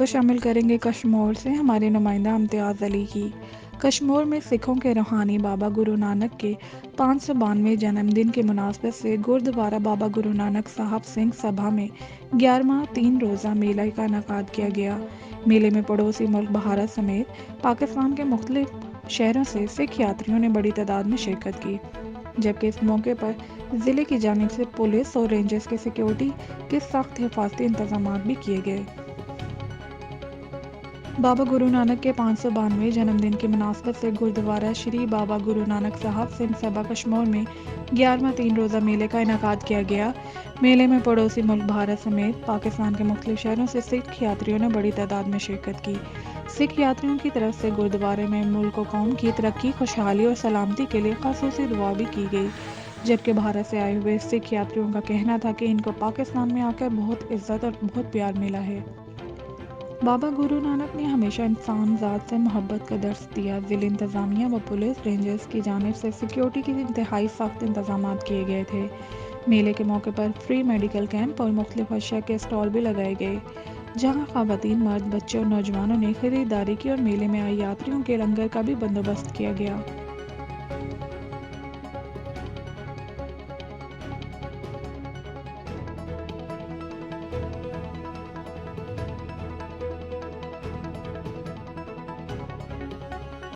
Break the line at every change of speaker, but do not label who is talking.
खबर शामिल करेंगे कश्मीर से हमारे नुमाइंदा इम्तियाज़ अली की। कश्मीर में सिखों के रूहानी बाबा गुरु नानक के 592वें जन्मदिन के मुनासबत से गुरुद्वारा बाबा गुरु नानक साहब सिंह सभा में 11वां 3 रोज़ा मेला का इनेकाद किया गया। मेले में पड़ोसी मुल्क भारत समेत पाकिस्तान के मुख्तलिफ शहरों से सिख यात्रियों ने बड़ी तादाद में शिरकत की, जबकि इस मौके पर ज़िले की जानिब से पुलिस और रेंजर्स के सिक्योरिटी के सख्त हिफाजती इंतजाम भी किए गए। बाबा गुरु नानक के 592वें जन्मदिन की मुनासबत से गुरुद्वारा श्री बाबा गुरु नानक साहब सिंह सभा कश्मीर में 11वां 3 रोज़ा मेले का इनेकाद किया गया। मेले में पड़ोसी मुल्क भारत समेत पाकिस्तान के मुख्तलिफ शहरों से सिख यात्रियों ने बड़ी तादाद में शिरकत की। सिख यात्रियों की तरफ से गुरुद्वारे में मुल्क व कौम की तरक्की, खुशहाली और सलामती के लिए खासूसी दुआ भी की गई, जबकि भारत से आए हुए सिख यात्रियों का कहना था कि इनको पाकिस्तान में आकर बहुत इज्जत और बहुत प्यार मिला है। बाबा गुरु नानक ने हमेशा इंसान ज़ात से मोहब्बत का दर्स दिया। ज़िले इंतज़ामिया व पुलिस रेंजर्स की जानिब से सिक्योरिटी के इंतहाई सख्त इंतजाम किए गए थे। मेले के मौके पर फ्री मेडिकल कैंप और मुख्तलिफ अशिया के स्टॉल भी लगाए गए, जहां ख़वातीन, मर्द, बच्चे और नौजवानों ने खरीदारी की और मेले में आए यात्रियों के लंगर का भी बंदोबस्त किया गया।